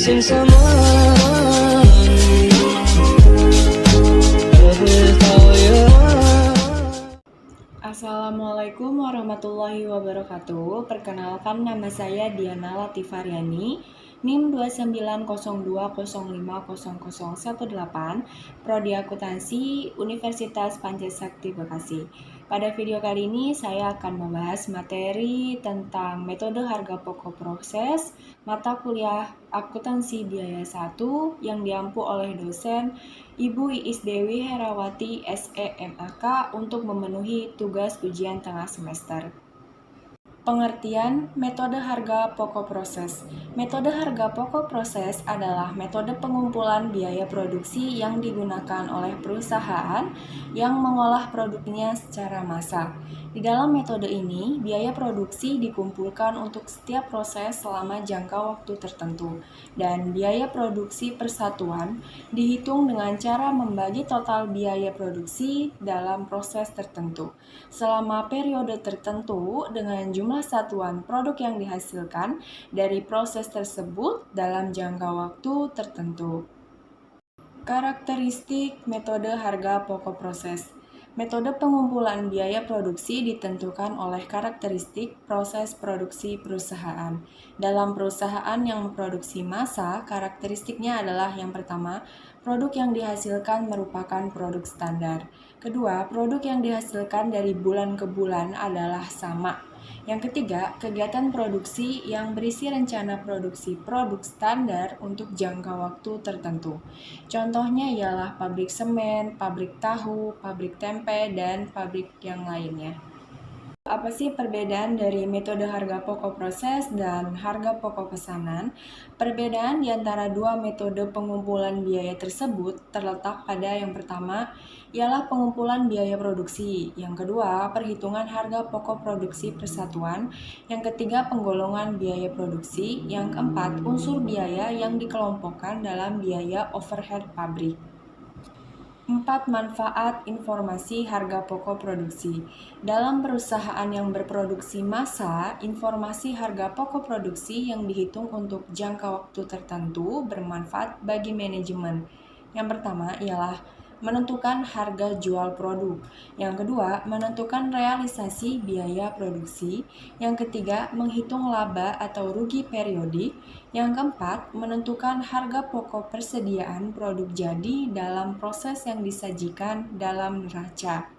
sin samaan Assalamualaikum warahmatullahi wabarakatuh. Perkenalkan, nama saya Diana Latifaryani, NIM 2902050018, Prodi Akuntansi Universitas Pancasakti Bekasi. Pada video kali ini saya akan membahas materi tentang metode harga pokok proses mata kuliah Akuntansi Biaya 1 yang diampu oleh dosen Ibu Iis Dewi Herawati SEMAK untuk memenuhi tugas ujian tengah semester. Pengertian metode harga pokok proses. Metode harga pokok proses adalah metode pengumpulan biaya produksi yang digunakan oleh perusahaan yang mengolah produknya secara massal. Di dalam metode ini, biaya produksi dikumpulkan untuk setiap proses selama jangka waktu tertentu, dan biaya produksi persatuan dihitung dengan cara membagi total biaya produksi dalam proses tertentu selama periode tertentu dengan jumlah satuan produk yang dihasilkan dari proses tersebut dalam jangka waktu tertentu. Karakteristik metode harga pokok proses. Metode pengumpulan biaya produksi ditentukan oleh karakteristik proses produksi perusahaan. Dalam perusahaan yang memproduksi massa, karakteristiknya adalah yang pertama, produk yang dihasilkan merupakan produk standar. Kedua, produk yang dihasilkan dari bulan ke bulan adalah sama. Yang ketiga, kegiatan produksi yang berisi rencana produksi produk standar untuk jangka waktu tertentu. Contohnya ialah pabrik semen, pabrik tahu, pabrik tempe, dan pabrik yang lainnya. Apa sih perbedaan dari metode harga pokok proses dan harga pokok pesanan? Perbedaan di antara dua metode pengumpulan biaya tersebut terletak pada yang pertama, ialah pengumpulan biaya produksi. Yang kedua, perhitungan harga pokok produksi persatuan. Yang ketiga, penggolongan biaya produksi. Yang keempat, unsur biaya yang dikelompokkan dalam biaya overhead pabrik. 4. Manfaat informasi harga pokok produksi. Dalam perusahaan yang berproduksi massa, informasi harga pokok produksi yang dihitung untuk jangka waktu tertentu bermanfaat bagi manajemen. Yang pertama ialah menentukan harga jual produk. Yang kedua, menentukan realisasi biaya produksi. Yang ketiga, menghitung laba atau rugi periodik. Yang keempat, menentukan harga pokok persediaan produk jadi dalam proses yang disajikan dalam neraca.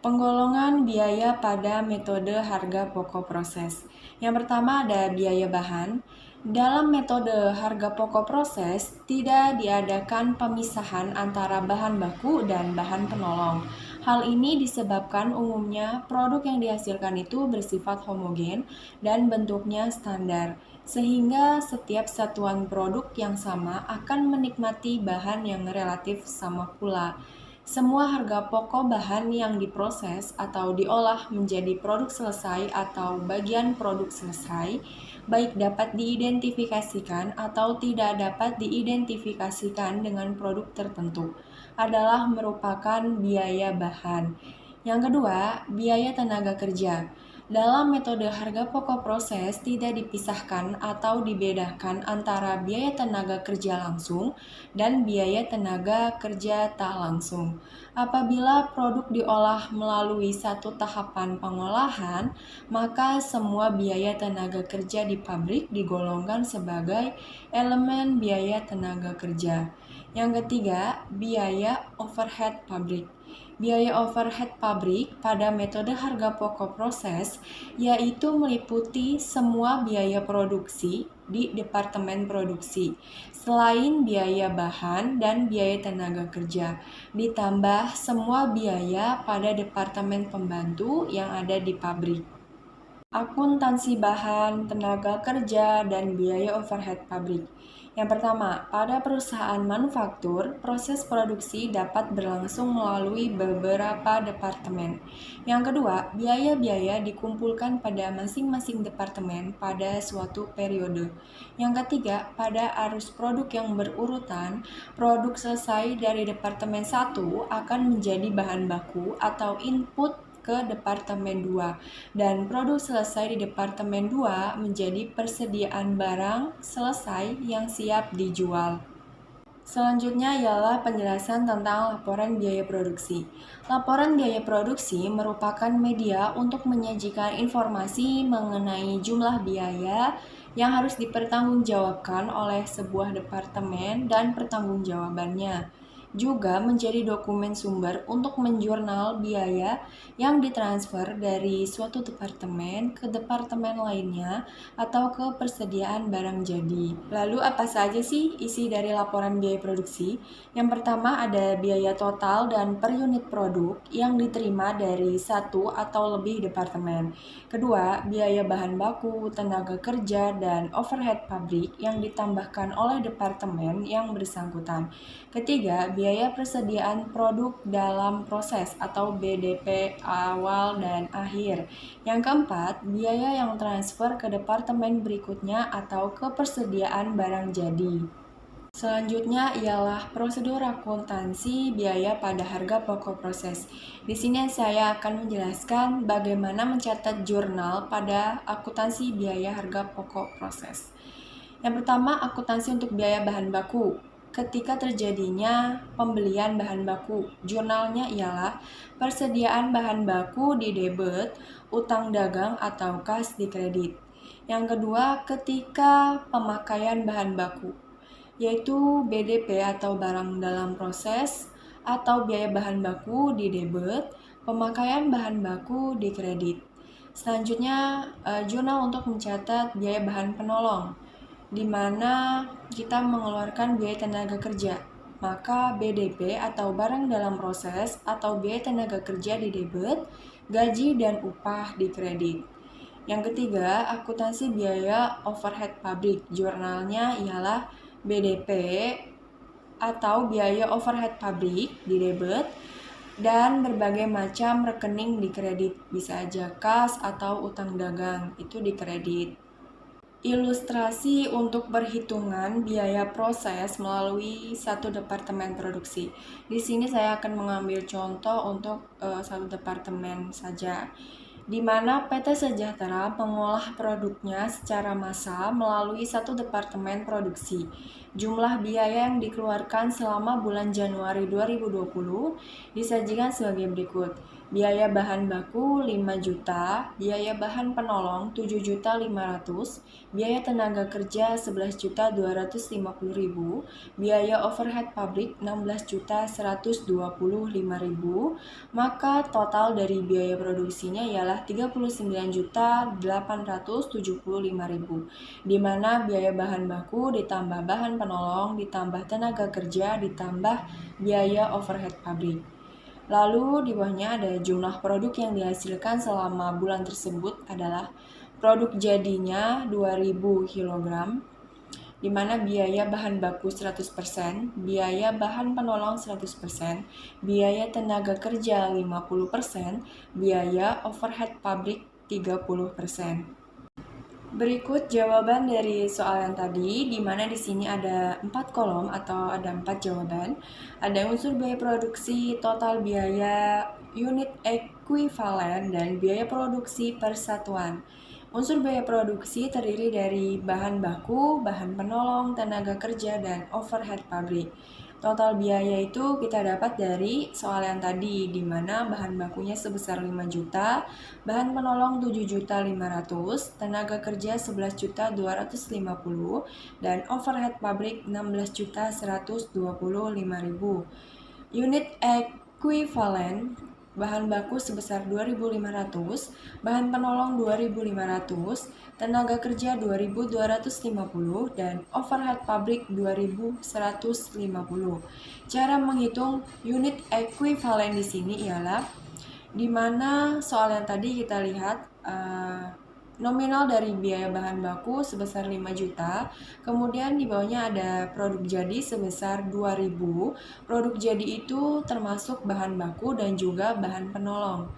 Penggolongan biaya pada metode harga pokok proses. Yang pertama ada biaya bahan. Dalam metode harga pokok proses, tidak diadakan pemisahan antara bahan baku dan bahan penolong. Hal ini disebabkan umumnya produk yang dihasilkan itu bersifat homogen dan bentuknya standar, sehingga setiap satuan produk yang sama akan menikmati bahan yang relatif sama pula. Semua harga pokok bahan yang diproses atau diolah menjadi produk selesai atau bagian produk selesai, baik dapat diidentifikasikan atau tidak dapat diidentifikasikan dengan produk tertentu, adalah merupakan biaya bahan. Yang kedua, biaya tenaga kerja. Dalam metode harga pokok proses tidak dipisahkan atau dibedakan antara biaya tenaga kerja langsung dan biaya tenaga kerja tak langsung. Apabila produk diolah melalui satu tahapan pengolahan, maka semua biaya tenaga kerja di pabrik digolongkan sebagai elemen biaya tenaga kerja. Yang ketiga, biaya overhead pabrik. Biaya overhead pabrik pada metode harga pokok proses yaitu meliputi semua biaya produksi di departemen produksi, selain biaya bahan dan biaya tenaga kerja, ditambah semua biaya pada departemen pembantu yang ada di pabrik. Akuntansi bahan, tenaga kerja, dan biaya overhead pabrik. Yang pertama, pada perusahaan manufaktur, proses produksi dapat berlangsung melalui beberapa departemen. Yang kedua, biaya-biaya dikumpulkan pada masing-masing departemen pada suatu periode. Yang ketiga, pada arus produk yang berurutan, produk selesai dari departemen 1 akan menjadi bahan baku atau input ke Departemen 2 dan produk selesai di Departemen 2 menjadi persediaan barang selesai yang siap dijual. Selanjutnya ialah penjelasan tentang laporan biaya produksi. Laporan biaya produksi merupakan media untuk menyajikan informasi mengenai jumlah biaya yang harus dipertanggungjawabkan oleh sebuah departemen dan pertanggungjawabannya. Juga menjadi dokumen sumber untuk menjurnal biaya yang ditransfer dari suatu departemen ke departemen lainnya atau ke persediaan barang jadi. Lalu apa saja sih isi dari laporan biaya produksi? Yang pertama ada biaya total dan per unit produk yang diterima dari satu atau lebih departemen. Kedua, biaya bahan baku, tenaga kerja, dan overhead pabrik yang ditambahkan oleh departemen yang bersangkutan. Ketiga, biaya persediaan produk dalam proses atau BDP awal dan akhir. Yang keempat, biaya yang transfer ke departemen berikutnya atau ke persediaan barang jadi. Selanjutnya ialah prosedur akuntansi biaya pada harga pokok proses. Di sini saya akan menjelaskan bagaimana mencatat jurnal pada akuntansi biaya harga pokok proses. Yang pertama, akuntansi untuk biaya bahan baku. Ketika terjadinya pembelian bahan baku, jurnalnya ialah persediaan bahan baku di debit, utang dagang atau kas di kredit. Yang kedua, ketika pemakaian bahan baku, yaitu BDP atau barang dalam proses atau biaya bahan baku di debit, pemakaian bahan baku di kredit. Selanjutnya, jurnal untuk mencatat biaya bahan penolong, di mana kita mengeluarkan biaya tenaga kerja. Maka BDP atau barang dalam proses atau biaya tenaga kerja di debit, gaji dan upah di kredit. Yang ketiga, akuntansi biaya overhead pabrik. Jurnalnya ialah BDP atau biaya overhead pabrik di debit dan berbagai macam rekening di kredit, bisa aja kas atau utang dagang, itu di kredit. Ilustrasi untuk perhitungan biaya proses melalui satu departemen produksi. Di sini saya akan mengambil contoh untuk satu departemen saja, di mana PT Sejahtera mengolah produknya secara massal melalui satu departemen produksi. Jumlah biaya yang dikeluarkan selama bulan Januari 2020 disajikan sebagai berikut. Biaya bahan baku 5 juta, biaya bahan penolong 7.500.000, biaya tenaga kerja 11.250.000, biaya overhead pabrik 16.125.000, maka total dari biaya produksinya ialah 39.875.000, di mana biaya bahan baku ditambah bahan penolong ditambah tenaga kerja ditambah biaya overhead pabrik. Lalu di bawahnya ada jumlah produk yang dihasilkan selama bulan tersebut adalah produk jadinya 2000 kg, di mana biaya bahan baku 100%, biaya bahan penolong 100%, biaya tenaga kerja 50%, biaya overhead pabrik 30%. Berikut jawaban dari soal yang tadi, di mana di sini ada 4 kolom atau ada 4 jawaban. Ada unsur biaya produksi, total biaya, unit ekuivalen, dan biaya produksi persatuan. Unsur biaya produksi terdiri dari bahan baku, bahan penolong, tenaga kerja, dan overhead pabrik. Total biaya itu kita dapat dari soal yang tadi, di mana bahan bakunya sebesar 5 juta, bahan penolong 7.500.000, tenaga kerja 11.250.000, dan overhead pabrik 16.125.000. Unit ekuivalen bahan baku sebesar 2.500, bahan penolong 2.500, tenaga kerja 2.250, dan overhead pabrik 2.150. Cara menghitung unit ekuivalen di sini ialah di mana soal yang tadi kita lihat nominal dari biaya bahan baku sebesar 5 juta, kemudian di bawahnya ada produk jadi sebesar 2.000. Produk jadi itu termasuk bahan baku dan juga bahan penolong.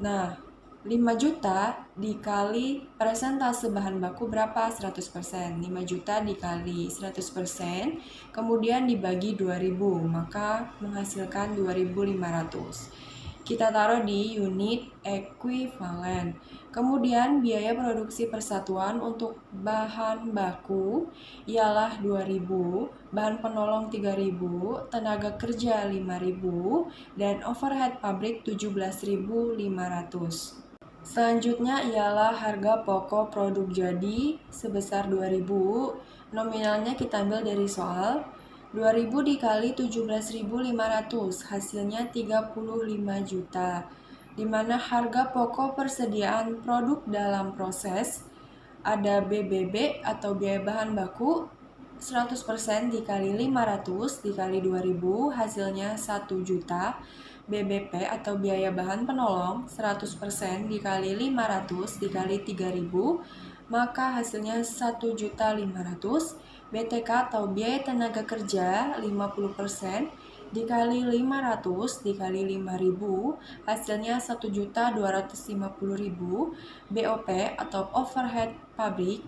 Nah, 5 juta dikali persentase bahan baku berapa? 100%. 5 juta dikali 100%, kemudian dibagi 2.000, maka menghasilkan 2.500. kita taruh di unit ekuivalen. Kemudian biaya produksi persatuan untuk bahan baku ialah 2.000, bahan penolong 3.000, tenaga kerja 5.000, dan overhead pabrik 17.500. Selanjutnya ialah harga pokok produk jadi sebesar 2.000. Nominalnya kita ambil dari soal. 2.000 dikali 17.500, hasilnya 35 juta. Di mana harga pokok persediaan produk dalam proses ada BBB atau biaya bahan baku 100% dikali 500 dikali 2.000, hasilnya 1 juta. BBP atau biaya bahan penolong 100% dikali 500 dikali 3.000, maka hasilnya 1.500.000. BTK atau biaya tenaga kerja 50% dikali 500 dikali 5.000, hasilnya 1.250.000. BOP atau overhead pabrik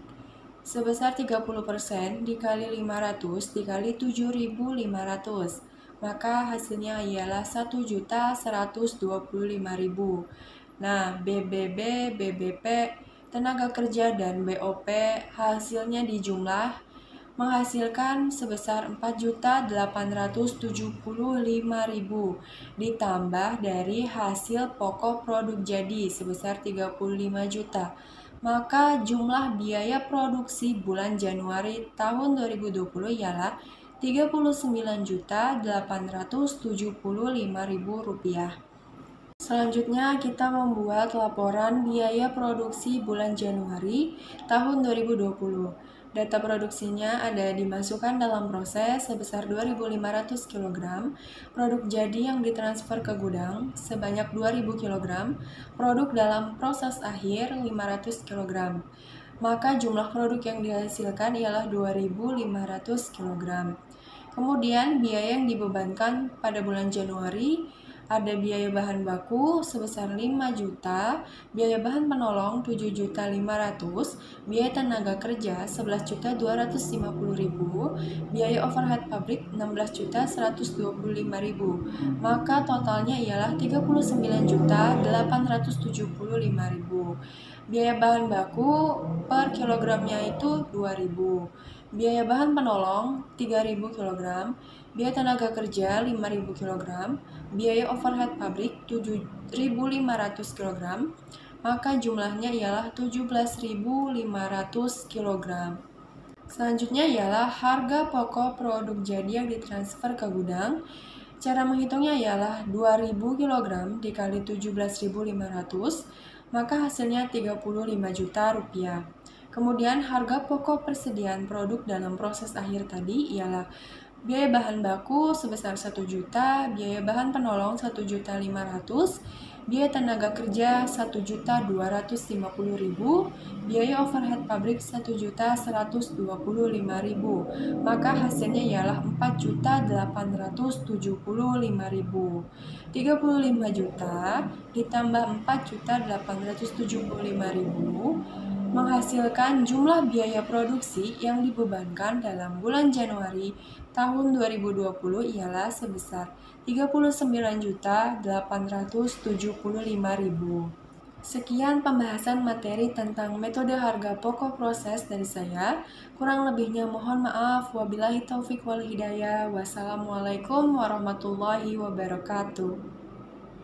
sebesar 30% dikali 500 dikali 7.500, maka hasilnya ialah 1.125.000. Nah, BBB, BBP, tenaga kerja, dan BOP hasilnya dijumlah menghasilkan sebesar 4.875.000 ditambah dari hasil pokok produk jadi sebesar 35 juta. Maka jumlah biaya produksi bulan Januari tahun 2020 ialah Rp39.875.000. Selanjutnya kita membuat laporan biaya produksi bulan Januari tahun 2020. Data produksinya ada dimasukkan dalam proses sebesar 2.500 kg, produk jadi yang ditransfer ke gudang sebanyak 2.000 kg, produk dalam proses akhir 500 kg. Maka jumlah produk yang dihasilkan ialah 2.500 kg. Kemudian biaya yang dibebankan pada bulan Januari ada biaya bahan baku sebesar 5 juta, biaya bahan penolong 7.500.000, biaya tenaga kerja 11.250.000, biaya overhead pabrik 16.125.000. Maka totalnya ialah 39.875.000. Biaya bahan baku per kilogramnya itu 2.000. Biaya bahan penolong 3.000 kg, biaya tenaga kerja 5.000 kg, biaya overhead pabrik 7.500 kg, maka jumlahnya ialah 17.500 kg. Selanjutnya ialah harga pokok produk jadi yang ditransfer ke gudang. Cara menghitungnya ialah 2.000 kg dikali 17.500, maka hasilnya 35 juta rupiah. Kemudian harga pokok persediaan produk dalam proses akhir tadi ialah biaya bahan baku sebesar 1 juta, biaya bahan penolong 1.500.000, biaya tenaga kerja 1.250.000, biaya overhead pabrik 1.125.000. Maka hasilnya ialah 4.875.000. 35 juta ditambah 4.875.000 menghasilkan jumlah biaya produksi yang dibebankan dalam bulan Januari tahun 2020 ialah sebesar 39.875.000. Sekian pembahasan materi tentang metode harga pokok proses dari saya. Kurang lebihnya mohon maaf. Wabillahi taufik wal hidayah. Wassalamualaikum warahmatullahi wabarakatuh.